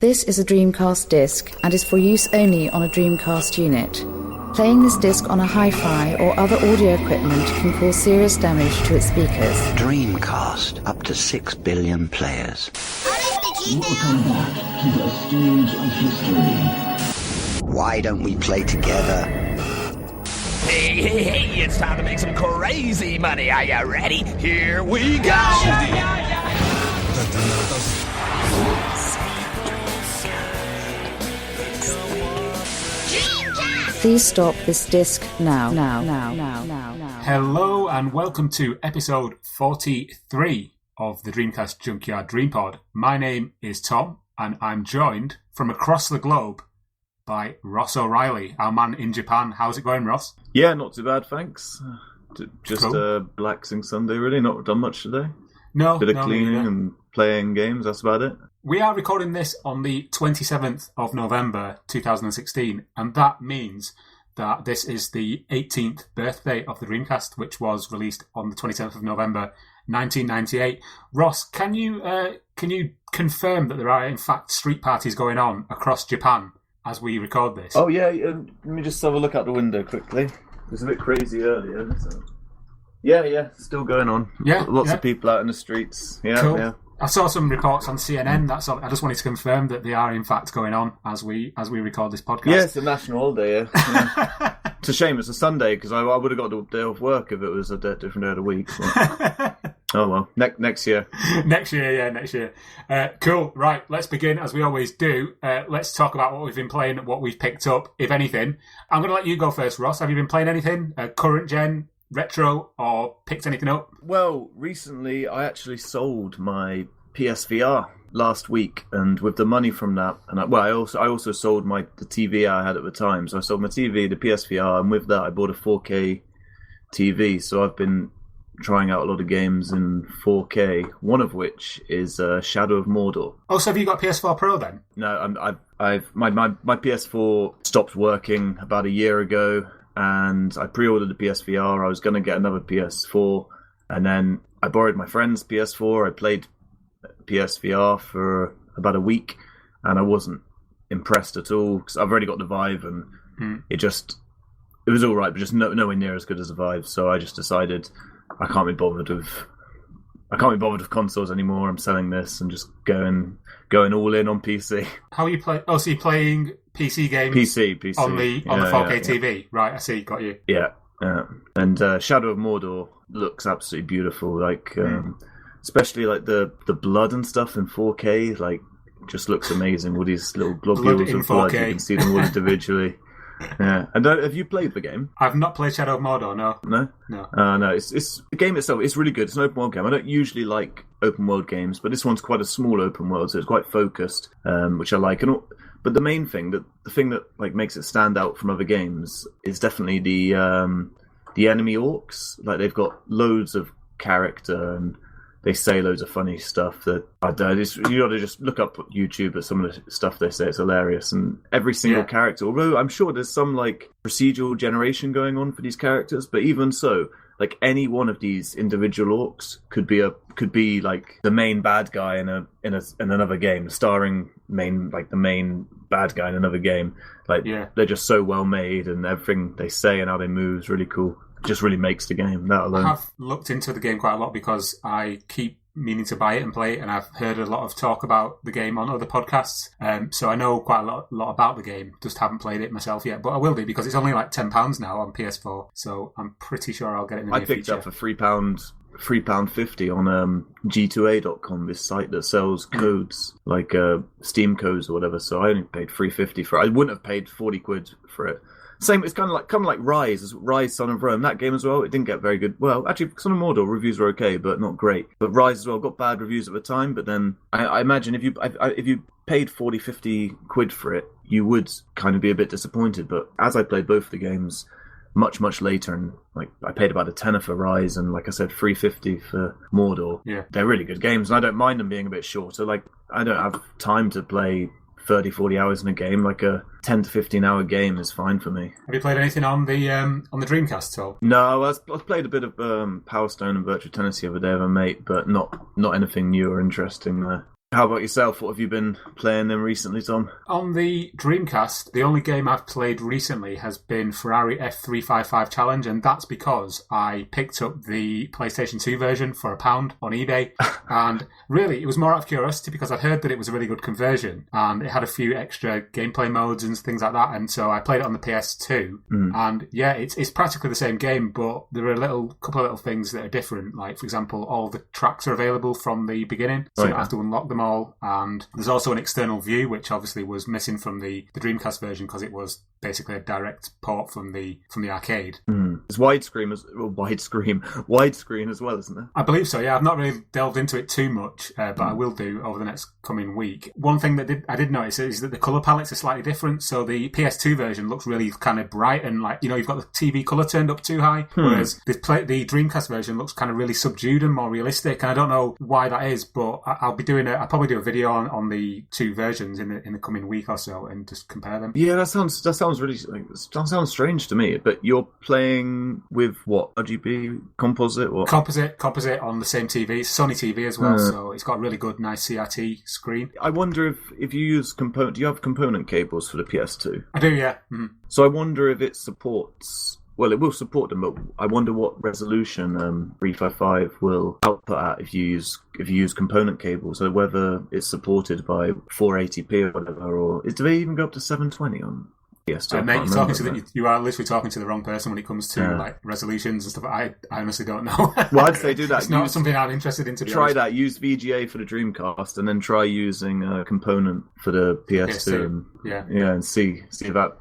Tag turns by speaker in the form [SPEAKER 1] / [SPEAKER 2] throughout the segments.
[SPEAKER 1] This is a Dreamcast disc and is for use only on a Dreamcast unit. Playing this disc on a hi-fi or other audio equipment can cause serious damage to its speakers.
[SPEAKER 2] Dreamcast, up to 6 billion players.
[SPEAKER 3] Welcome back to the stage of history.
[SPEAKER 2] Why don't we play together?
[SPEAKER 4] Hey, it's time to make some crazy money. Are you ready? Here we go!
[SPEAKER 1] Please stop this disc now.
[SPEAKER 5] Hello and welcome to episode 43 of the Dreamcast Junkyard DreamPod. My name is Tom and I'm joined from across the globe by Ross O'Reilly, our man in Japan. How's it going, Ross?
[SPEAKER 6] Yeah, not too bad, thanks. Just
[SPEAKER 5] Cool.
[SPEAKER 6] a relaxing Sunday, really. Not done much today.
[SPEAKER 5] No.
[SPEAKER 6] Bit of cleaning and playing games, that's about it.
[SPEAKER 5] We are recording this on the 27th of November 2016, and that means that this is the 18th birthday of the Dreamcast, which was released on the 27th of November 1998. Ross, can you confirm that there are in fact street parties going on across Japan as we record this?
[SPEAKER 6] Oh yeah, let me just have a look out the window quickly. It was a bit crazy earlier. So. Yeah, still going on.
[SPEAKER 5] Yeah,
[SPEAKER 6] Lots
[SPEAKER 5] yeah.
[SPEAKER 6] of people out in the streets. Yeah,
[SPEAKER 5] Cool.
[SPEAKER 6] yeah.
[SPEAKER 5] I saw some reports on CNN. That's all. I just wanted to confirm that they are in fact going on as we record this podcast.
[SPEAKER 6] Yeah, it's a national holiday, yeah. It's a shame it's a Sunday, because I would have got the day off work if it was a different day of the week. But... oh well, next year.
[SPEAKER 5] Next year. Cool. Right, let's begin as we always do. Let's talk about what we've been playing, what we've picked up, if anything. I'm going to let you go first, Ross. Have you been playing anything? Current gen, retro, or picked anything up?
[SPEAKER 6] Well, recently I actually sold my PSVR last week, and with the money from that, and I also sold the TV I had at the time. So I sold my TV, the PSVR, and with that I bought a 4K TV. So I've been trying out a lot of games in 4K. One of which is Shadow of Mordor.
[SPEAKER 5] Oh, so have you got PS4 Pro then?
[SPEAKER 6] No, my PS4 stopped working about a year ago, and I pre-ordered the PSVR. I was going to get another PS4, and then I borrowed my friend's PS4. I played PSVR for about a week, and I wasn't impressed at all, because I've already got the Vive, and it was all right, but just nowhere near as good as the Vive. So I just decided I can't be bothered with consoles anymore. I'm selling this and just going all in on PC.
[SPEAKER 5] How are you playing? Oh, so you're playing PC games?
[SPEAKER 6] PC
[SPEAKER 5] on the 4K TV, right? I see, got you.
[SPEAKER 6] Yeah. And Shadow of Mordor looks absolutely beautiful. Like, especially like the blood and stuff in 4K. Like, just looks amazing. All these little globules of blood, you can see them all individually. Yeah. And have you played the game?
[SPEAKER 5] I've not played Shadow of Mordor. No.
[SPEAKER 6] No. It's the game itself. It's really good. It's an open world game. I don't usually like open world games, but this one's quite a small open world, so it's quite focused, which I like. But the main thing, the thing that like makes it stand out from other games, is definitely the enemy orcs. Like, they've got loads of character, and they say loads of funny stuff that I don't. You got to just look up YouTube at some of the stuff they say. It's hilarious, and every single character. Although I'm sure there's some like procedural generation going on for these characters, but even so, like, any one of these individual orcs could be like the main bad guy in another game, starring the main bad guy in another game. Like, they're just so well made, and everything they say and how they move is really cool. Just really makes the game, that alone.
[SPEAKER 5] I have looked into the game quite a lot because I keep meaning to buy it and play it, and I've heard a lot of talk about the game on other podcasts. So I know quite a lot about the game, just haven't played it myself yet, but I will do, because it's only like £10 now on PS4, so I'm pretty sure I'll get it in the near future.
[SPEAKER 6] I picked up for £3.50 on G2A.com, this site that sells codes, like Steam codes or whatever, so I only paid £3.50 for it. I wouldn't have paid 40 quid for it. Same, it's kind of like Rise, Son of Rome. That game as well, it didn't get very good. Well, actually, Son of Mordor reviews were okay, but not great. But Rise as well got bad reviews at the time. But then I imagine if you paid 40, 50 quid for it, you would kind of be a bit disappointed. But as I played both the games much later, and like I paid about a tenner for Rise, and like I said, $3.50 for Mordor. Yeah, they're really good games, and I don't mind them being a bit shorter. Like, I don't have time to play 30, 40 hours in a game. Like, a 10 to 15 hour game is fine for me.
[SPEAKER 5] Have you played anything on the Dreamcast at all?
[SPEAKER 6] No, I played a bit of Power Stone and Virtua Tennis the other day with a mate, but not anything new or interesting there. How about yourself? What have you been playing then recently, Tom?
[SPEAKER 5] On the Dreamcast, the only game I've played recently has been Ferrari F355 Challenge, and that's because I picked up the PlayStation 2 version for £1 on eBay. And really, it was more out of curiosity because I'd heard that it was a really good conversion and it had a few extra gameplay modes and things like that. And so I played it on the PS2. And yeah, it's practically the same game, but there are a couple of little things that are different. Like, for example, all the tracks are available from the beginning, so you don't have to unlock them all. And there's also an external view, which obviously was missing from the Dreamcast version because it was basically a direct port from the arcade.
[SPEAKER 6] It's widescreen as well, isn't it?
[SPEAKER 5] I believe so, yeah. I've not really delved into it too much, but I will do over the next coming week. One thing that I did notice is that the colour palettes are slightly different. So the PS2 version looks really kind of bright and like, you've got the TV colour turned up too high, whereas the Dreamcast version looks kind of really subdued and more realistic. And I don't know why that is, but I'll probably do a video on the two versions in the coming week or so and just compare them.
[SPEAKER 6] Yeah, that sounds really that sounds strange to me. But you're playing with what, RGB composite or
[SPEAKER 5] composite on the same TV. It's Sony TV as well, so it's got a really good, nice CRT screen.
[SPEAKER 6] I wonder if you use do you have component cables for the PS2?
[SPEAKER 5] I do, yeah.
[SPEAKER 6] So I wonder if it supports. Well, it will support them, but I wonder what resolution 355 will output at if you use component cables. So whether it's supported by 480p or whatever, or do they even go up to 720 on PS2?
[SPEAKER 5] Mate, you are literally talking to the wrong person when it comes to like resolutions and stuff. I honestly don't know.
[SPEAKER 6] Well, I'd say do that.
[SPEAKER 5] It's not something I'm interested in.
[SPEAKER 6] Try that. Use VGA for the Dreamcast, and then try using a component for the PS2. And see if that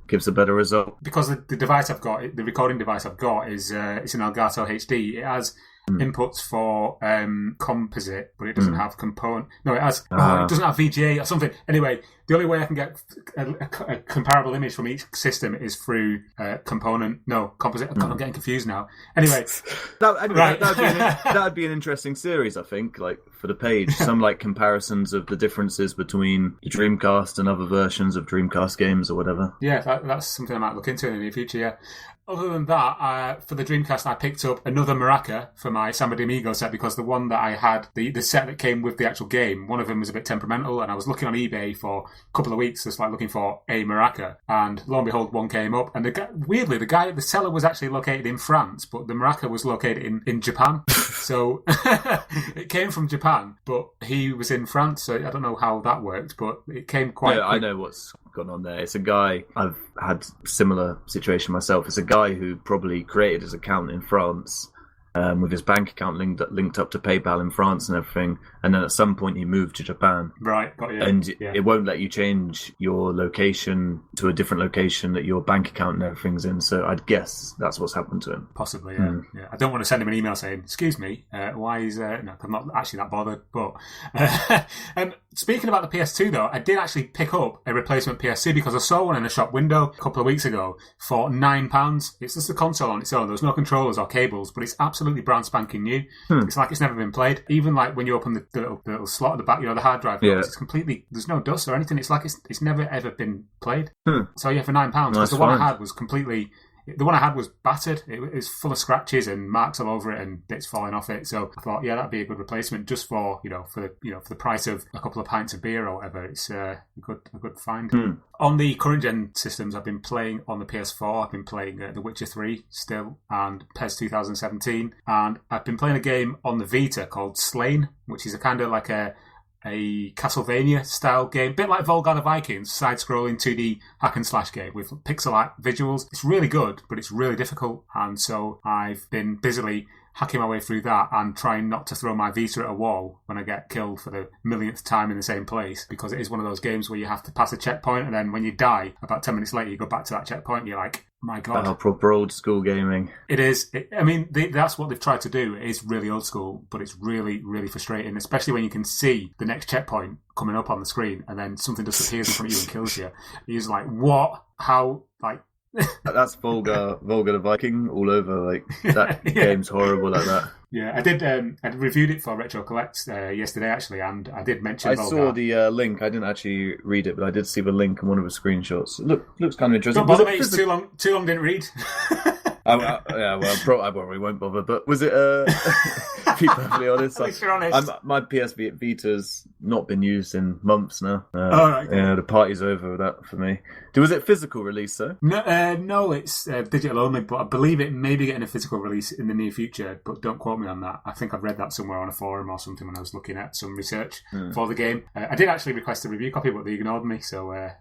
[SPEAKER 6] gives a better result. Because
[SPEAKER 5] the device I've got, the recording device I've got, is it's an Elgato HD. It has inputs for composite, but it doesn't have component. No, it has. It doesn't have VGA or something. Anyway, the only way I can get a comparable image from each system is through component. No, composite. God, I'm getting confused now. Anyway,
[SPEAKER 6] that'd be an interesting series, I think. Like for the page, some like comparisons of the differences between the Dreamcast and other versions of Dreamcast games or whatever.
[SPEAKER 5] Yeah, that's something I might look into in the near future. Yeah. Other than that, for the Dreamcast, I picked up another Maraca for my Samba de Amigo set because the one that I had, the set that came with the actual game, one of them was a bit temperamental, and I was looking on eBay for a couple of weeks, just like looking for a Maraca, and lo and behold, one came up. And the seller was actually located in France, but the Maraca was located in Japan. So it came from Japan, but he was in France, so I don't know how that worked, but it came quite quick.
[SPEAKER 6] I know what's gone on there. It's a guy, I've had similar situation myself. It's a guy who probably created his account in France with his bank account linked up to PayPal in France and everything, and then at some point he moved to Japan.
[SPEAKER 5] Right, got you.
[SPEAKER 6] And it won't let you change your location to a different location that your bank account and everything's in, so I'd guess that's what's happened to him.
[SPEAKER 5] Possibly, yeah. I don't want to send him an email saying, excuse me, why is... No, I'm not actually that bothered, but... speaking about the PS2, though, I did actually pick up a replacement PS2 because I saw one in a shop window a couple of weeks ago for £9. It's just a console on its own. There's no controllers or cables, but it's absolutely brand spanking new. It's like it's never been played. Even like when you open the little slot at the back, the hard drive, it's completely... There's no dust or anything. It's like it's never ever been played. So yeah, for £9, because the one I had was completely... The one I had was battered. It was full of scratches and marks all over it and bits falling off it. So I thought, that'd be a good replacement just for for the price of a couple of pints of beer or whatever. It's a good find. On the current gen systems, I've been playing on the PS4. I've been playing The Witcher 3 still and PES 2017, and I've been playing a game on the Vita called Slain, which is a kind of like a Castlevania style game, a bit like Volgar the Vikings, side-scrolling 2D hack and slash game with pixel art visuals. It's really good, but it's really difficult, and so I've been busily hacking my way through that and trying not to throw my Vita at a wall when I get killed for the millionth time in the same place, because it is one of those games where you have to pass a checkpoint, and then when you die, about 10 minutes later, you go back to that checkpoint and you're like, my God.
[SPEAKER 6] Proper old school gaming.
[SPEAKER 5] It is. That's what they've tried to do. It is really old school, but it's really, really frustrating, especially when you can see the next checkpoint coming up on the screen and then something just appears in front of you and kills you. You're just like, what? How? Like...
[SPEAKER 6] That's Volgar the Viking all over. Like that game's horrible like that.
[SPEAKER 5] Yeah, I did. I reviewed it for Retro Collect yesterday, actually, and I did mention.
[SPEAKER 6] I saw the link. I didn't actually read it, but I did see the link in one of the screenshots. Looks kind of interesting.
[SPEAKER 5] Don't bother me. It's too long. Didn't read.
[SPEAKER 6] I probably won't bother. But was it? To be perfectly honest,
[SPEAKER 5] At least you're honest.
[SPEAKER 6] my PS Vita's not been used in months now.
[SPEAKER 5] Right.
[SPEAKER 6] Yeah, the party's over with that for me. Was it physical release though?
[SPEAKER 5] No, it's digital only. But I believe it may be getting a physical release in the near future. But don't quote me on that. I think I've read that somewhere on a forum or something when I was looking at some research for the game. I did actually request a review copy, but they ignored me. So I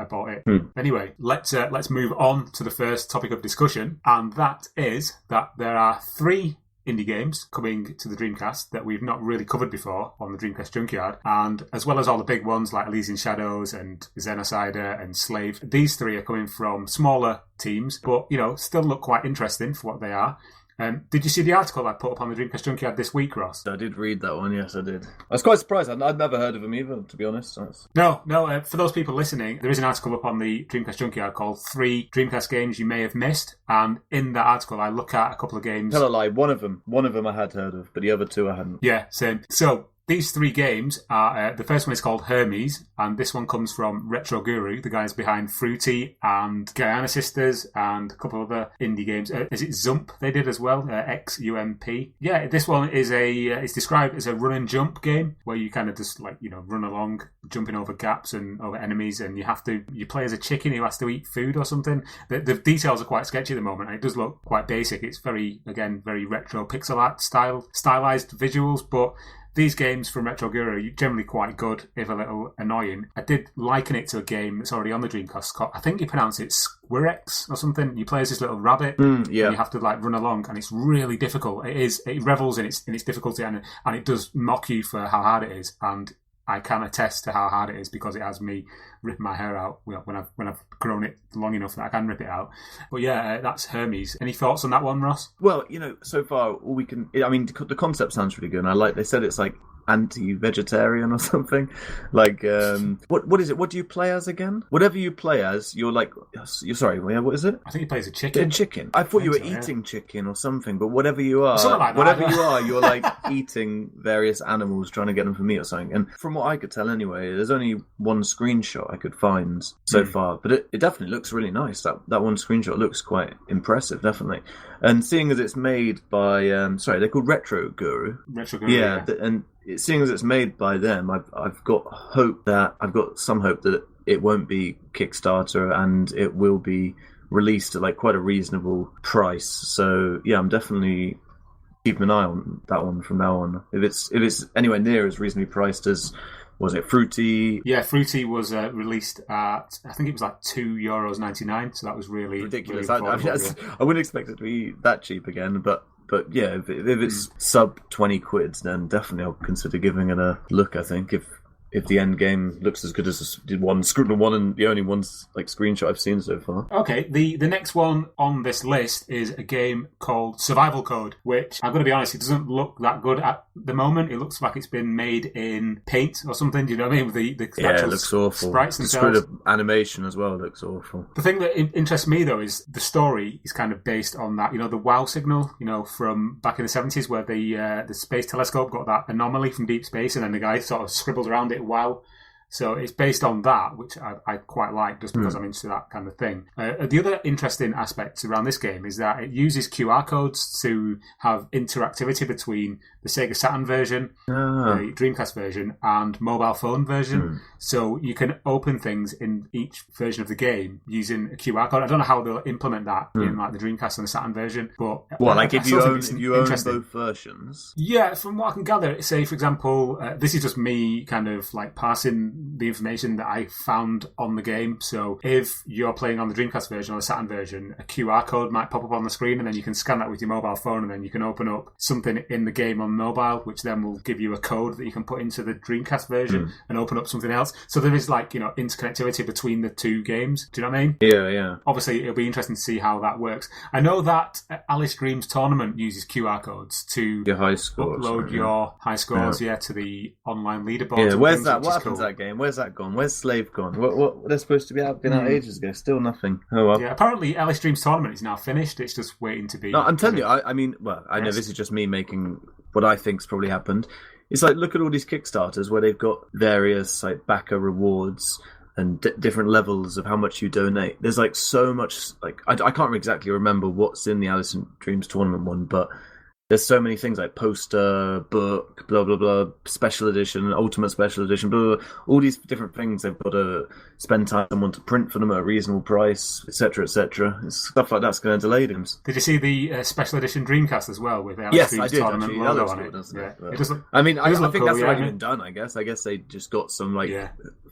[SPEAKER 5] bought it. Anyway, let's move on to the first topic of discussion, and that is that there are 3 indie games coming to the Dreamcast that we've not really covered before on the Dreamcast Junkyard, and as well as all the big ones like Elysian Shadows and Xenocider and Slave, these 3 are coming from smaller teams, but still look quite interesting for what they are. Did you see the article I put up on the Dreamcast Junkyard this week, Ross?
[SPEAKER 6] I did read that one, yes I did. I was quite surprised, I'd never heard of him either, to be honest.
[SPEAKER 5] No, for those people listening, there is an article up on the Dreamcast Junkyard called 3 Dreamcast Games You May Have Missed, and in that article I look at a couple of games.
[SPEAKER 6] Tell a lie, one of them I had heard of, but the other 2 I hadn't.
[SPEAKER 5] Yeah, same. So, these 3 games are, the first one is called Hermes, and this one comes from Retro Guru, the guys behind Fruity and Guyana Sisters and a couple of other indie games. Is it Zump they did as well? XUMP. Yeah, this one is it's described as a run and jump game where you kind of just run along, jumping over gaps and over enemies, and you play as a chicken who has to eat food or something. The details are quite sketchy at the moment, and it does look quite basic. It's very retro pixel art stylized visuals, but these games from Retro Guru are generally quite good, if a little annoying. I did liken it to a game that's already on the Dreamcast. I think you pronounce it Squirex or something. You play as this little rabbit, and you have to run along, and it's really difficult. It revels in its difficulty, and it does mock you for how hard it is. And I can attest to how hard it is because it has me ripping my hair out when I've grown it long enough that I can rip it out. But that's Hermes. Any thoughts on that one, Ross?
[SPEAKER 6] Well, so far all we can. I mean, the concept sounds really good. And they said it's like anti-vegetarian or something. Like, what is it? What do you play as again? Whatever you play as, you're sorry. What is it?
[SPEAKER 5] I think you play as a chicken.
[SPEAKER 6] A chicken. I thought you were eating chicken or something. But whatever you are, you're like eating various animals, trying to get them for meat or something. And from what I could tell, anyway, there's only one screenshot I could find so far, but it definitely looks really nice. That one screenshot looks quite impressive, definitely. And seeing as it's made by, they're called Retro Guru.
[SPEAKER 5] Retro Guru,
[SPEAKER 6] yeah. And seeing as it's made by them, I've got some hope that it won't be Kickstarter and it will be released at quite a reasonable price. So yeah, I'm definitely keeping an eye on that one from now on. If it's anywhere near as reasonably priced as, was it Fruity?
[SPEAKER 5] Yeah, Fruity was released at, I think it was €2.99, so that was really
[SPEAKER 6] ridiculous.
[SPEAKER 5] Really
[SPEAKER 6] I wouldn't expect it to be that cheap again, but yeah, if it's sub 20 quid, then definitely I'll consider giving it a look. I think if the end game looks as good as the one and the only one screenshot I've seen so far.
[SPEAKER 5] Okay, the next one on this list is a game called Survival Code, which I'm going to be honest, it doesn't look that good at the moment. It looks like it's been made in Paint or something. Do you know what I mean? With the
[SPEAKER 6] it looks awful.
[SPEAKER 5] Sprites themselves.
[SPEAKER 6] The animation as well looks awful.
[SPEAKER 5] The thing that interests me though is the story is kind of based on that. The WoW signal. From back in the 70s where the space telescope got that anomaly from deep space, and then the guy sort of scribbled around it. Wow. So it's based on that, which I quite like just because I'm into that kind of thing. The other interesting aspect around this game is that it uses QR codes to have interactivity between the Sega Saturn version, the Dreamcast version, and mobile phone version. So you can open things in each version of the game using a QR code. I don't know how they'll implement that in the Dreamcast and the Saturn version, but
[SPEAKER 6] if you own both versions?
[SPEAKER 5] Yeah, from what I can gather, say for example, this is just me kind of passing the information that I found on the game. So if you're playing on the Dreamcast version or the Saturn version, a QR code might pop up on the screen, and then you can scan that with your mobile phone, and then you can open up something in the game on mobile, which then will give you a code that you can put into the Dreamcast version and open up something else. So there is interconnectivity between the two games. Do you know what I mean?
[SPEAKER 6] Yeah.
[SPEAKER 5] Obviously, it'll be interesting to see how that works. I know that Alice Dreams Tournament uses QR codes to
[SPEAKER 6] your high scores,
[SPEAKER 5] upload your high scores, to the online leaderboard.
[SPEAKER 6] Yeah, where's that? What happens to that game? Where's that gone? Where's Slave gone? What they're supposed to be out ages ago? Still nothing. Oh well.
[SPEAKER 5] Yeah, apparently Alice Dreams Tournament is now finished. It's just waiting to be.
[SPEAKER 6] No, I'm telling you. I know this is just me making what I think's probably happened. It's look at all these Kickstarters where they've got various backer rewards. and different levels of how much you donate. There's like so much, like I can't exactly remember what's in the Alice in Dreams tournament one, but there's so many things like poster, book, blah, blah, blah, special edition, ultimate special edition, blah, blah, blah. All these different things they've got to spend time on someone to print for them at a reasonable price, etc., etc. Stuff like that's going to delay them.
[SPEAKER 5] Did you see the special edition Dreamcast as well with the Alex
[SPEAKER 6] Yes,
[SPEAKER 5] Dreams
[SPEAKER 6] I did,
[SPEAKER 5] tournament
[SPEAKER 6] actually.
[SPEAKER 5] logo
[SPEAKER 6] That
[SPEAKER 5] on
[SPEAKER 6] looks
[SPEAKER 5] it?
[SPEAKER 6] cool, doesn't it?
[SPEAKER 5] Yeah. It does look,
[SPEAKER 6] I mean, I think
[SPEAKER 5] cool,
[SPEAKER 6] that's already
[SPEAKER 5] yeah.
[SPEAKER 6] been done, I guess. I guess they just got some, like,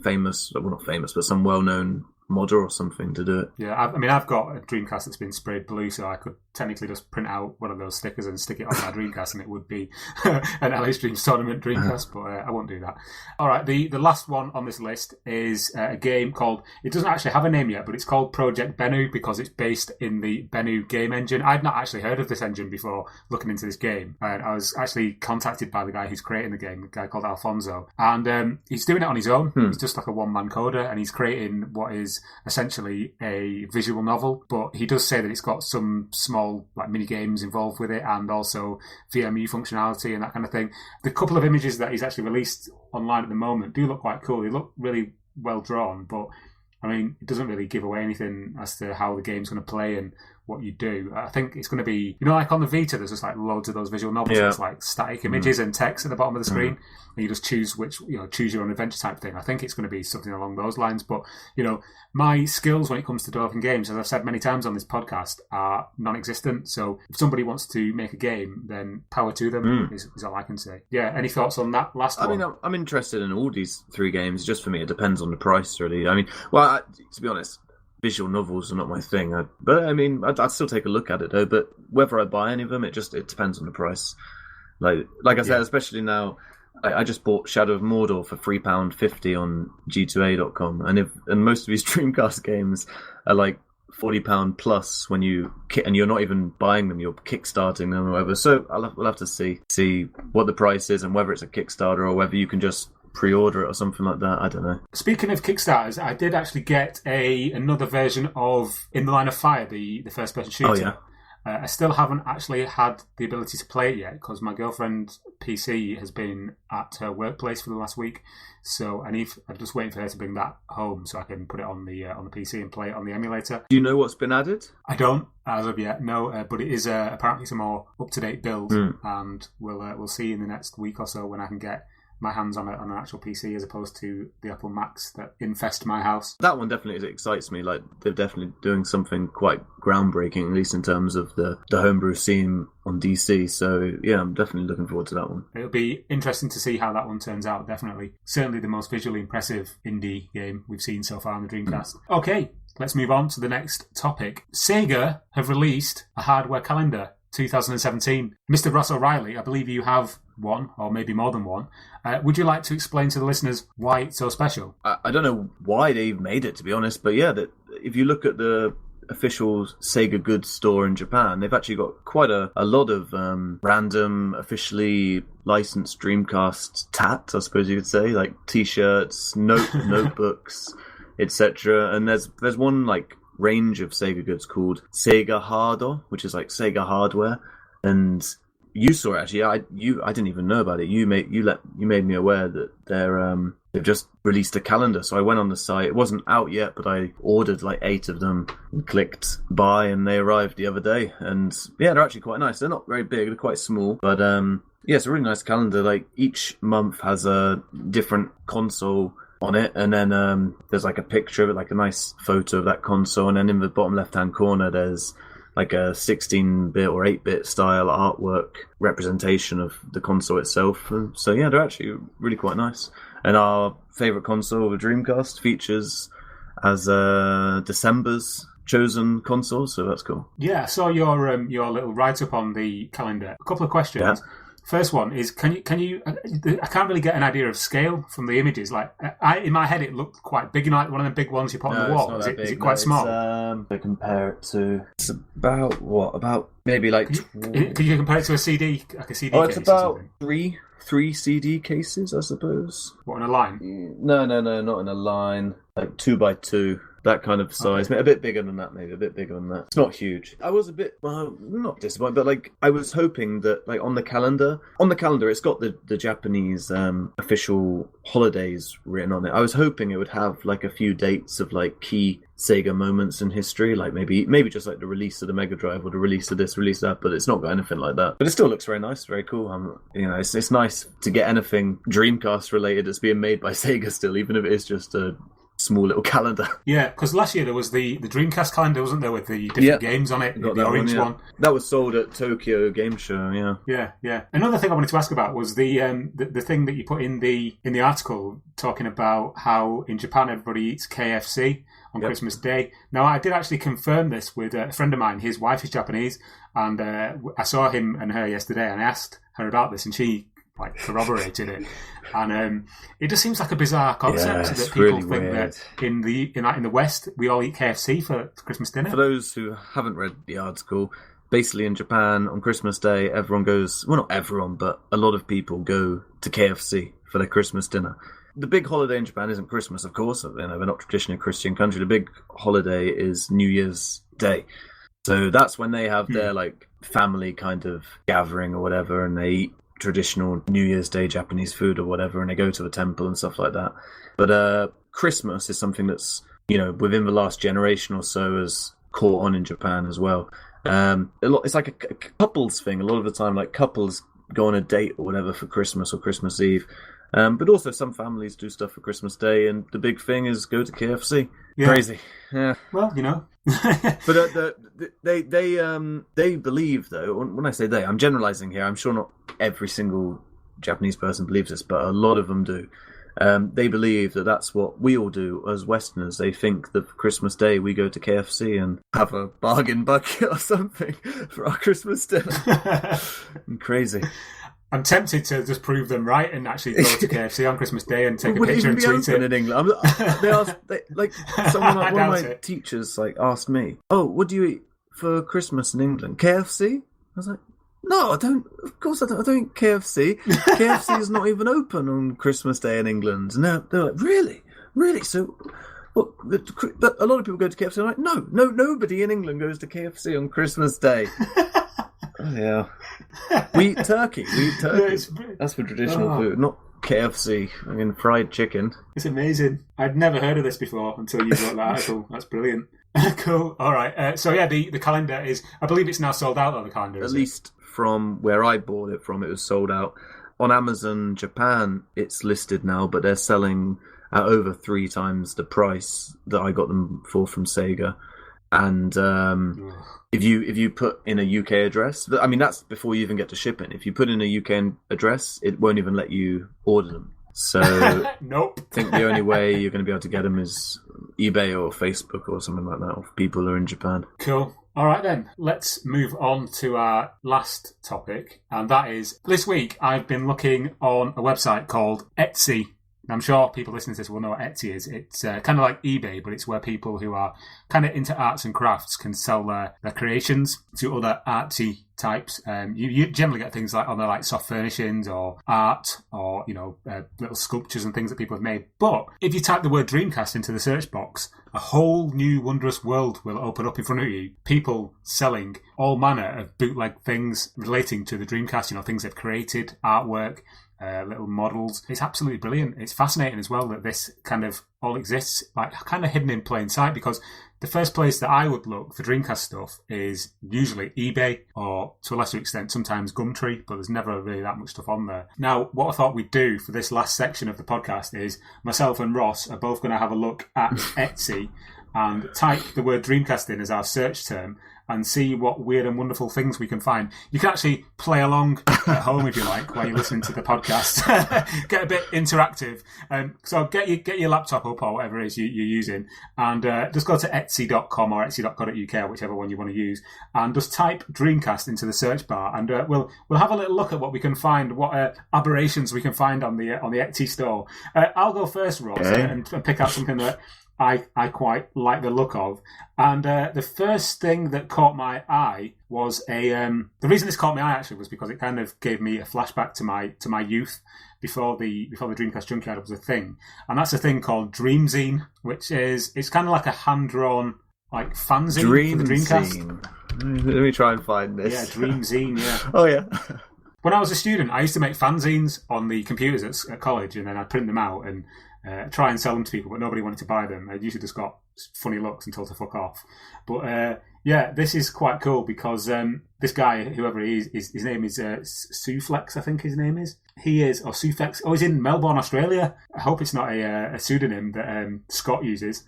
[SPEAKER 6] famous, well, not famous, but some well-known modder or something to do it.
[SPEAKER 5] Yeah, I've got a Dreamcast that's been sprayed blue, so I could technically just print out one of those stickers and stick it on my Dreamcast, and it would be an Alice Dreams Tournament Dreamcast, but I won't do that. All right, the last one on this list is a game called, it doesn't actually have a name yet, but it's called Project Bennu because it's based in the Bennu game engine. I'd not actually heard of this engine before looking into this game, and I was actually contacted by the guy who's creating the game, a guy called Alfonso, and he's doing it on his own. He's just like a one-man coder, and he's creating what is essentially a visual novel, but he does say that it's got some small like mini games involved with it and also VMU functionality and that kind of thing. The couple of images that he's actually released online at the moment do look quite cool. They look really well drawn, but I mean, it doesn't really give away anything as to how the game's going to play and what you do. I think it's going to be, you know, like on the Vita, there's just like loads of those visual novels. It's like static images and text at the bottom of the screen, and you just choose choose your own adventure type thing. I think it's going to be something along those lines. But, you know, my skills when it comes to developing games, as I've said many times on this podcast, are non-existent. So if somebody wants to make a game, then power to them is all I can say. Yeah, any thoughts on that last one?
[SPEAKER 6] I mean, I'm interested in all these three games. Just for me, it depends on the price, really. I mean, well, to be honest, visual novels are not my thing. But I mean, I'd still take a look at it though. But whether I buy any of them, it depends on the price. Like I said, especially now, I just bought Shadow of Mordor for £3.50 on G2A.com, and most of these Dreamcast games are like £40 plus when and you're not even buying them, you're kickstarting them or whatever. So we'll have to see what the price is and whether it's a Kickstarter or whether you can just pre-order it or something like that. I don't know.
[SPEAKER 5] Speaking of Kickstarters, I did actually get another version of In the Line of Fire, the first-person shooter.
[SPEAKER 6] Oh, yeah.
[SPEAKER 5] I still haven't actually had the ability to play it yet because my girlfriend's PC has been at her workplace for the last week. So I'm just waiting for her to bring that home so I can put it on the PC and play it on the emulator.
[SPEAKER 6] Do you know what's been added?
[SPEAKER 5] I don't, as of yet, no. But it is apparently some more up-to-date build, and we'll see in the next week or so when I can get my hands on an actual PC as opposed to the Apple Macs that infest my house.
[SPEAKER 6] That one definitely excites me. Like, they're definitely doing something quite groundbreaking, at least in terms of the homebrew scene on DC. So yeah, I'm definitely looking forward to that one.
[SPEAKER 5] It'll be interesting to see how that one turns out, definitely. Certainly the most visually impressive indie game we've seen so far on the Dreamcast. Okay, let's move on to the next topic. Sega have released a hardware calendar 2017. Mr. Ross O'Reilly, I believe you have one, or maybe more than one. Would you like to explain to the listeners why it's so special?
[SPEAKER 6] I don't know why they made it, to be honest, but yeah, if you look at the official Sega goods store in Japan, they've actually got quite a lot of random, officially licensed Dreamcast tat, I suppose you could say, like T-shirts, notebooks, etc. And there's one like range of Sega goods called Sega Hardo, which is like Sega hardware, and you saw it actually. I didn't even know about it. You made me aware that they've just released a calendar. So I went on the site. It wasn't out yet, but I ordered like 8 of them and clicked buy, and they arrived the other day. And yeah, they're actually quite nice. They're not very big. They're quite small, but yeah, it's a really nice calendar. Like each month has a different console on it, and then there's like a picture of it, like a nice photo of that console, and then in the bottom left-hand corner there's like a 16-bit or 8-bit style artwork representation of the console itself. And so yeah, they're actually really quite nice. And our favourite console, the Dreamcast, features as December's chosen console, so that's cool.
[SPEAKER 5] Yeah, I saw your little write-up on the calendar. A couple of questions. Yeah. First one is, can you? I can't really get an idea of scale from the images. Like, in my head, it looked quite big. You know, like one of the big ones you put on the wall. Is it quite small?
[SPEAKER 6] I compare it to. It's about what? About maybe like.
[SPEAKER 5] Could you compare it to a CD, like a CD?
[SPEAKER 6] Oh, it's about three CD cases, I suppose.
[SPEAKER 5] What, in a line?
[SPEAKER 6] No, not in a line. Like 2x2. that kind of size. A bit bigger than that, maybe. A bit bigger than that. It's not huge. I was a bit, well, not disappointed, but like I was hoping that like on the calendar, it's got the Japanese official holidays written on it. I was hoping it would have like a few dates of like key Sega moments in history, like maybe just like the release of the Mega Drive or the release of this, release of that, but it's not got anything like that. But it still looks very nice, very cool. It's nice to get anything Dreamcast related that's being made by Sega still, even if it is just a small little calendar. Yeah,
[SPEAKER 5] because last year there was the Dreamcast calendar, wasn't there, with the different games on it, the orange one.
[SPEAKER 6] That was sold at Tokyo Game Show,
[SPEAKER 5] Yeah. Another thing I wanted to ask about was the thing that you put in the article talking about how in Japan everybody eats KFC on Christmas Day. Now, I did actually confirm this with a friend of mine. His wife is Japanese, and I saw him and her yesterday, and I asked her about this, and she corroborated it. And it just seems like a bizarre concept that people really think weird. That in the West we all eat KFC for Christmas dinner.
[SPEAKER 6] For those who haven't read the article, basically in Japan on Christmas Day everyone goes, well, not everyone, but a lot of people go to KFC for their Christmas dinner. The big holiday in Japan isn't Christmas, of course. They're not traditionally a Christian country. The big holiday is New Year's Day. So that's when they have their like family kind of gathering or whatever, and they eat traditional New Year's Day Japanese food or whatever, and they go to a temple and stuff like that. But Christmas is something that's, within the last generation or so has caught on in Japan as well. It's like a couples thing. A lot of the time, like couples go on a date or whatever for Christmas or Christmas Eve. But also some families do stuff for Christmas Day, and the big thing is go to KFC. Yeah. Crazy. Yeah.
[SPEAKER 5] Well,
[SPEAKER 6] But they believe, though, when I say they, I'm generalizing here. I'm sure not every single Japanese person believes this, but a lot of them do. They believe that that's what we all do as Westerners. They think that for Christmas Day we go to KFC and have a bargain bucket or something for our Christmas dinner. Crazy.
[SPEAKER 5] I'm tempted to just prove them right and actually go to KFC on Christmas Day and take a picture and tweet it.
[SPEAKER 6] In England, one of my teachers asked me, "Oh, what do you eat for Christmas in England? KFC?" I was like, "No, I don't. Of course, I don't eat KFC. KFC is not even open on Christmas Day in England." And they're like, "Really? So?" But a lot of people go to KFC. I'm like, no, nobody in England goes to KFC on Christmas Day. Oh, yeah. We eat turkey. That's for traditional food, not KFC. I mean, fried chicken.
[SPEAKER 5] It's amazing. I'd never heard of this before until you wrote that article. That's brilliant. Cool. All right. So, yeah, the calendar is... I believe it's now sold out, though, the calendar,
[SPEAKER 6] At least from where I bought it from, it was sold out. On Amazon Japan, it's listed now, but they're selling at over 3 times the price that I got them for from Sega. And if you put in a UK address, I mean, that's before you even get to shipping. If you put in a UK address, it won't even let you order them. So
[SPEAKER 5] nope.
[SPEAKER 6] I think the only way you're going to be able to get them is eBay or Facebook or something like that, if people are in Japan.
[SPEAKER 5] Cool. All right, then. Let's move on to our last topic. And that is, this week I've been looking on a website called Etsy. I'm sure people listening to this will know what Etsy is. It's kind of like eBay, but it's where people who are kind of into arts and crafts can sell their creations to other artsy types. You generally get things like on there, like soft furnishings or art or, little sculptures and things that people have made. But if you type the word Dreamcast into the search box, a whole new wondrous world will open up in front of you. People selling all manner of bootleg things relating to the Dreamcast, things they've created, artwork, little models. It's absolutely brilliant. It's fascinating as well that this kind of all exists, kind of hidden in plain sight, because the first place that I would look for Dreamcast stuff is usually eBay or, to a lesser extent, sometimes Gumtree, but there's never really that much stuff on there. Now, what I thought we'd do for this last section of the podcast is myself and Ross are both going to have a look at Etsy and type the word Dreamcast in as our search term and see what weird and wonderful things we can find. You can actually play along at home if you like while you're listening to the podcast. Get a bit interactive. So get your laptop up or whatever it is you're using, and just go to etsy.com or etsy.co.uk, whichever one you want to use, and just type Dreamcast into the search bar, and we'll have a little look at what we can find, what aberrations we can find on the Etsy store. I'll go first, Ross, and pick out something that I quite like the look of. And the first thing that caught my eye was the reason this caught my eye actually was because it kind of gave me a flashback to my youth before the Dreamcast Junkyard was a thing, and that's a thing called Dreamzine, which it's kind of like a hand-drawn like fanzine for the Dreamcast.
[SPEAKER 6] Let me try and find this.
[SPEAKER 5] Yeah, Dreamzine. Yeah.
[SPEAKER 6] Oh yeah.
[SPEAKER 5] When I was a student, I used to make fanzines on the computers at college, and then I'd print them out and try and sell them to people, but nobody wanted to buy them. I usually just got funny looks and told to fuck off. But yeah, this is quite cool because this guy, whoever he is, his name is Suflex, I think his name is. He is, or Suflex. Oh, he's in Melbourne, Australia. I hope it's not a pseudonym that Scott uses.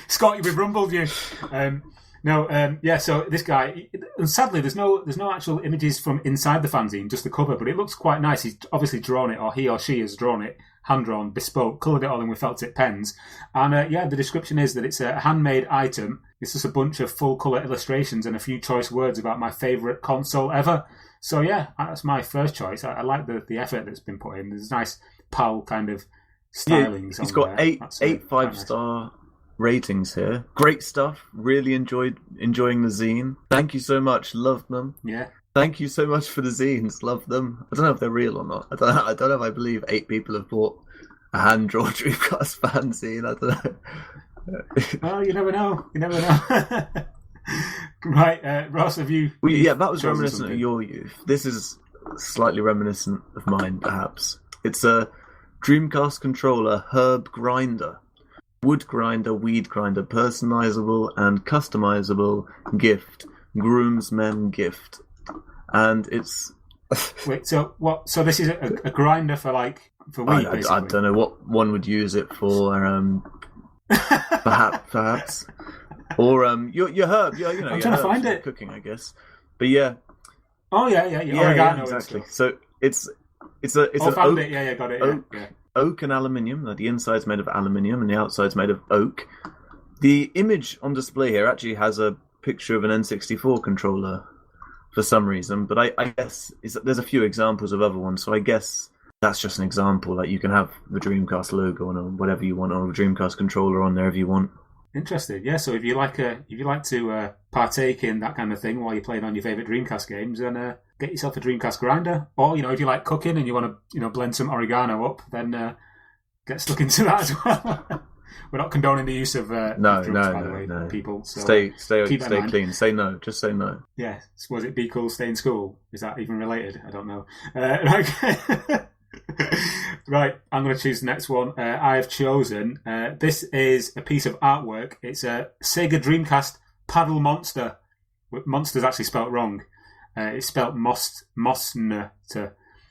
[SPEAKER 5] Scott, we've rumbled you. Yeah, so this guy, and sadly, there's no actual images from inside the fanzine, just the cover, but it looks quite nice. He's obviously drawn it, or he or she has drawn it, hand-drawn, bespoke, coloured it all in with felt tip pens. And yeah, the description is that it's a handmade item. It's just a bunch of full-colour illustrations and a few choice words about my favourite console ever. So yeah, that's my first choice. I like the effort that's been put in. There's nice PAL kind of stylings.
[SPEAKER 6] Yeah, he's got
[SPEAKER 5] there.
[SPEAKER 6] eight 5-star ratings here. Great stuff. Really enjoying the zine. Thank you so much. Loved them.
[SPEAKER 5] Yeah.
[SPEAKER 6] Thank you so much for the zines. Love them. I don't know if they're real or not. I don't know if I believe 8 people have bought a hand-drawn Dreamcast fanzine. I don't know.
[SPEAKER 5] Oh, you never know. You never know. Right, Ross, have you...
[SPEAKER 6] Well, yeah, that was reminiscent of your youth. This is slightly reminiscent of mine, perhaps. It's a Dreamcast controller herb grinder. Wood grinder, weed grinder, personalizable and customizable gift. Groomsmen gift. And it's...
[SPEAKER 5] Wait, so what? So this is a grinder for weed, basically?
[SPEAKER 6] I don't know what one would use it for, perhaps. Or your herb, you know,
[SPEAKER 5] I'm trying to find it.
[SPEAKER 6] Cooking, I guess. But yeah.
[SPEAKER 5] Oh yeah, oregano,
[SPEAKER 6] exactly. So it's an
[SPEAKER 5] found
[SPEAKER 6] oak,
[SPEAKER 5] it. Yeah, got it.
[SPEAKER 6] Oak and aluminium. The inside's made of aluminium and the outside's made of oak. The image on display here actually has a picture of an N64 controller for some reason, but I guess there's a few examples of other ones. So I guess that's just an example. Like you can have the Dreamcast logo on or whatever you want, or a Dreamcast controller on there if you want.
[SPEAKER 5] Interesting, yeah. So if you like to partake in that kind of thing while you're playing on your favourite Dreamcast games, then get yourself a Dreamcast grinder. Or if you like cooking and you want to blend some oregano up, then get stuck into that as well. We're not condoning the use of drugs, by the way, people. So
[SPEAKER 6] stay clean. Say no. Just say no.
[SPEAKER 5] Yeah. Was it be cool, stay in school? Is that even related? I don't know. Right, I'm going to choose the next one. I have chosen, this is a piece of artwork. It's a Sega Dreamcast paddle monster. Monster's actually spelt wrong. It's spelt Mosner.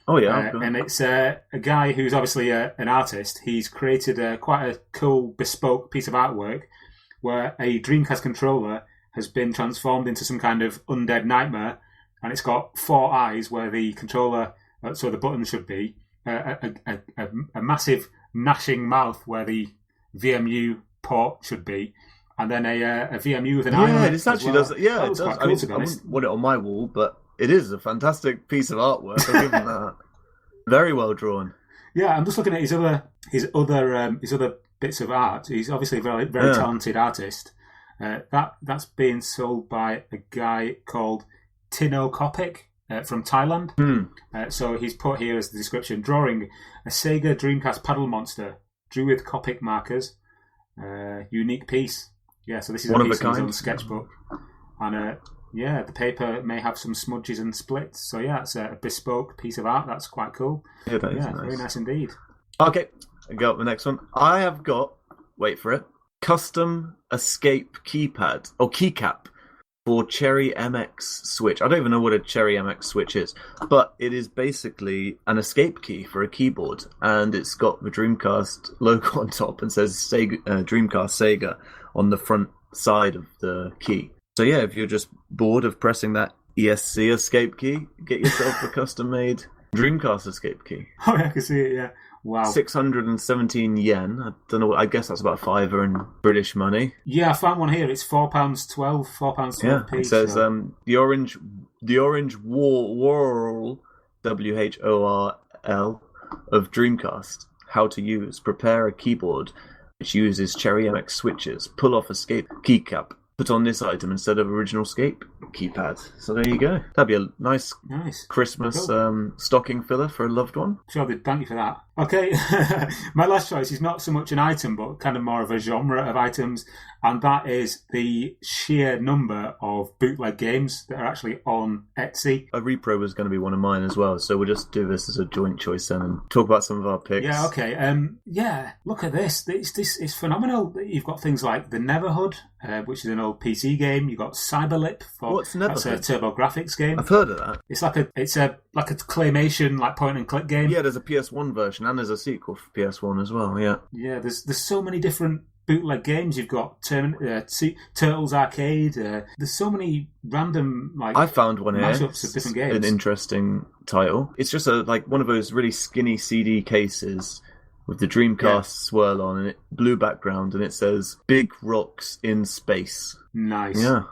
[SPEAKER 6] Oh, yeah.
[SPEAKER 5] And it's a guy who's obviously an artist. He's created quite a cool, bespoke piece of artwork where a Dreamcast controller has been transformed into some kind of undead nightmare, and it's got 4 eyes where the controller, so the button should be, a massive gnashing mouth where the VMU port should be, and then a VMU with an eye on it.
[SPEAKER 6] It actually does. Yeah, it does.
[SPEAKER 5] Quite cool, to be honest.
[SPEAKER 6] I wouldn't want it on my wall, but it is a fantastic piece of artwork. I'll give him that. Very well drawn.
[SPEAKER 5] Yeah, I'm just looking at his other bits of art. He's obviously a very talented artist. That's being sold by a guy called Tino Kopic. From Thailand. So he's put here as the description: drawing a Sega Dreamcast paddle monster, drew with Copic markers, unique piece. Yeah, so this is a piece of his own sketchbook, and the paper may have some smudges and splits. So yeah, it's a bespoke piece of art. That's quite cool.
[SPEAKER 6] Yeah, that is nice.
[SPEAKER 5] Very nice indeed.
[SPEAKER 6] Okay, I got the next one. I have got, wait for it, custom escape keypad or keycap for Cherry MX Switch. I don't even know what a Cherry MX Switch is, but it is basically an escape key for a keyboard, and it's got the Dreamcast logo on top and says Sega, Dreamcast Sega on the front side of the key. So yeah, if you're just bored of pressing that ESC escape key, get yourself a custom-made Dreamcast escape key.
[SPEAKER 5] Oh, yeah, I can see it, yeah. Wow.
[SPEAKER 6] 617 yen. I don't know. I guess that's about $5 in British money.
[SPEAKER 5] Yeah, I found one here. It's £4.12. £4.12.
[SPEAKER 6] Yeah, it says the orange Whorl WHORL of Dreamcast. How to use. Prepare a keyboard which uses Cherry MX switches. Pull off escape keycap put on this item instead of original Escape keypad. So there you go. That'd be a nice Christmas stocking filler for a loved one.
[SPEAKER 5] Sure, thank you for that. Okay, my last choice is not so much an item, but kind of more of a genre of items, and that is the sheer number of bootleg games that are actually on Etsy.
[SPEAKER 6] A repro was going to be one of mine as well, so we'll just do this as a joint choice then and talk about some of our picks.
[SPEAKER 5] Yeah, okay. Look at this. It's phenomenal. You've got things like The Neverhood, which is an old PC game. You've got Cyberlip.
[SPEAKER 6] What's Neverhood?
[SPEAKER 5] That's a TurboGrafx game.
[SPEAKER 6] I've heard of that.
[SPEAKER 5] It's like a claymation, like point and click game.
[SPEAKER 6] Yeah, there's a PS1 version and there's a sequel for PS1 as well. Yeah.
[SPEAKER 5] Yeah. There's so many different bootleg games. You've got Turtles Arcade. There's so many random
[SPEAKER 6] I found one here.
[SPEAKER 5] Mashups of different games.
[SPEAKER 6] An interesting title. It's just one of those really skinny CD cases with the Dreamcast swirl on and blue background, and it says "Big Rocks in Space."
[SPEAKER 5] Nice.
[SPEAKER 6] Yeah.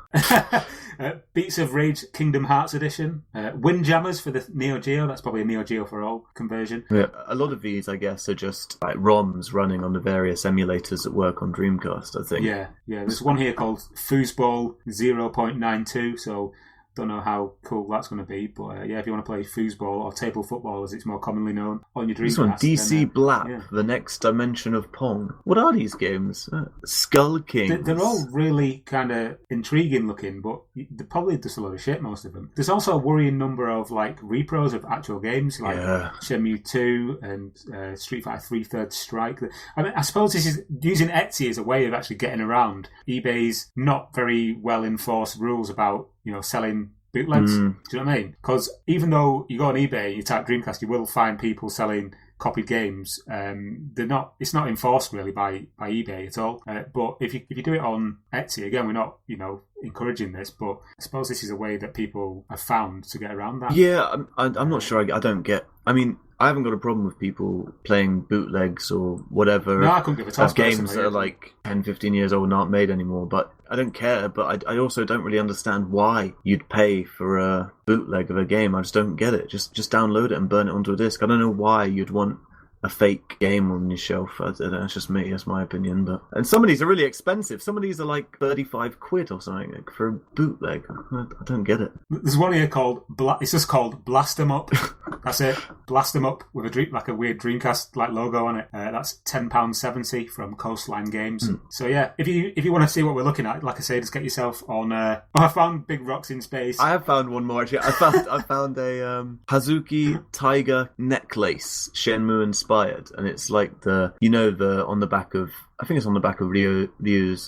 [SPEAKER 5] Beats of Rage Kingdom Hearts Edition. Windjammers for the Neo Geo. That's probably a Neo Geo for all conversion.
[SPEAKER 6] Yeah, a lot of these, I guess, are just like ROMs running on the various emulators that work on Dreamcast, I think.
[SPEAKER 5] Yeah. There's one here called Foosball 0.92, so don't know how cool that's going to be, but if you want to play foosball or table football, as it's more commonly known, on your Dreamcast.
[SPEAKER 6] This one, DC Blap, the next dimension of Pong. What are these games? Skull Kings.
[SPEAKER 5] They're all really kind of intriguing looking, but they're probably just a load of shit, most of them. There's also a worrying number of repros of actual games, like Shenmue 2 and Street Fighter 3 Third Strike. I mean, I suppose this is using Etsy as a way of actually getting around eBay's not very well enforced rules about selling bootlegs. Do you know what I mean? Because even though you go on eBay and you type Dreamcast, you will find people selling copied games. It's not enforced really by eBay at all. But if you do it on Etsy, again, we're not encouraging this, but I suppose this is a way that people have found to get around that.
[SPEAKER 6] Yeah, I'm not sure. I don't get. I mean, I haven't got a problem with people playing bootlegs or whatever.
[SPEAKER 5] No, I couldn't give a toss.
[SPEAKER 6] Games that are like 10, 15 years old and aren't made anymore. But I don't care. But I also don't really understand why you'd pay for a bootleg of a game. I just don't get it. Just download it and burn it onto a disc. I don't know why you'd want a fake game on your shelf. I don't know, it's just me, that's my opinion. And some of these are really expensive. Some of these are like 35 quid or something for a bootleg. I don't get it.
[SPEAKER 5] There's one here called it's just called Blast 'em Up. That's it. Blast 'em Up with a weird Dreamcast logo on it. That's £10.70 from Coastline Games. So yeah, if you want to see what we're looking at, like I say, just get yourself on. I found Big Rocks in Space.
[SPEAKER 6] I have found one more actually. I found a Hazuki Tiger necklace, Shenmue inspired, and it's like the on the back of, I think it's on the back of Ryu's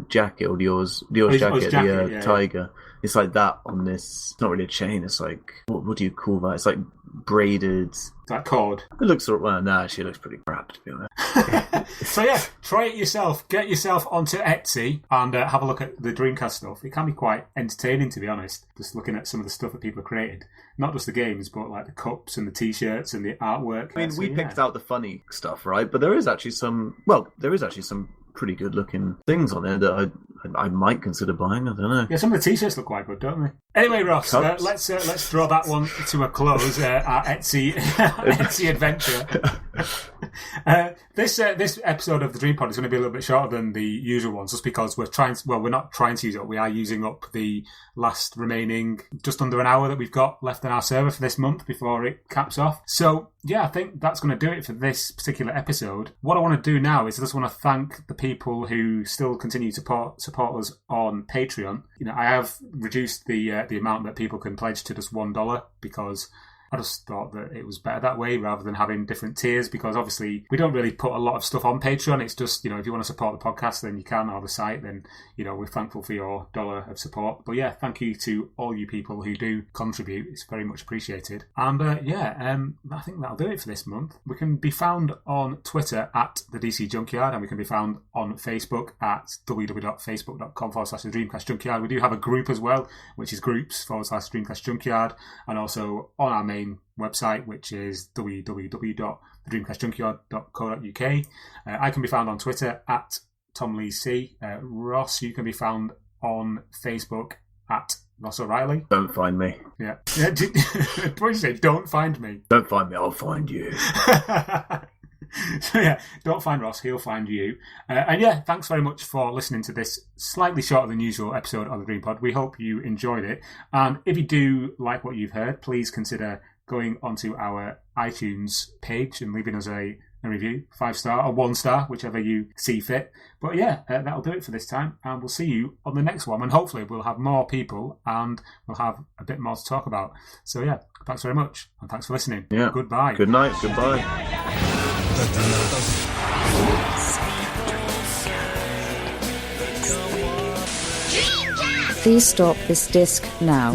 [SPEAKER 6] jacket, or Ryo's jacket, tiger. It's like that on this. It's not really a chain. It's like, what do you call that? It's like braided.
[SPEAKER 5] That cord.
[SPEAKER 6] It looks actually it looks pretty crap, to be honest.
[SPEAKER 5] So yeah, try it yourself. Get yourself onto Etsy and have a look at the Dreamcast stuff. It can be quite entertaining, to be honest. Just looking at some of the stuff that people have created. Not just the games, but like the cups and the T-shirts and the artwork.
[SPEAKER 6] I mean, we picked out the funny stuff, right? But there is actually some pretty good looking things on there that I might consider buying. I don't know.
[SPEAKER 5] Yeah, some of the T-shirts look quite good, don't they? Anyway, Ross, let's draw that one to a close. Our Etsy adventure. This episode of the DreamPod is going to be a little bit shorter than the usual ones, just because we're not trying to use it up. We are using up the last remaining just under an hour that we've got left on our server for this month before it caps off. So yeah, I think that's going to do it for this particular episode. What I want to do now is I just want to thank the people who still continue to support us on Patreon. I have reduced the amount that people can pledge to just $1 because I just thought that it was better that way rather than having different tiers, because obviously we don't really put a lot of stuff on Patreon. It's just, if you want to support the podcast, then you can, or the site, then, we're thankful for your dollar of support. But yeah, thank you to all you people who do contribute. It's very much appreciated. And I think that'll do it for this month. We can be found on Twitter at the DC Junkyard, and we can be found on Facebook at www.facebook.com/the Dreamcast Junkyard. We do have a group as well, which is groups/Dreamcast Junkyard, and also on our main website, which is www.thedreamcastjunkyard.co.uk. I can be found on Twitter at Tom Lee C. Ross, you can be found on Facebook at Ross O'Reilly.
[SPEAKER 6] Don't find me.
[SPEAKER 5] Yeah. What did you say? Don't find me.
[SPEAKER 6] Don't find me. I'll find you.
[SPEAKER 5] So yeah, don't find Ross, he'll find you. And yeah, thanks very much for listening to this slightly shorter than usual episode of the DreamPod. We hope you enjoyed it. And if you do like what you've heard, please consider going onto our iTunes page and leaving us a review, 5-star or 1-star, whichever you see fit. But yeah, that'll do it for this time, and we'll see you on the next one, and hopefully we'll have more people and we'll have a bit more to talk about. So yeah, thanks very much, and thanks for listening.
[SPEAKER 6] Yeah.
[SPEAKER 5] Goodbye.
[SPEAKER 6] Good night. Goodbye.
[SPEAKER 1] Please stop this disc now.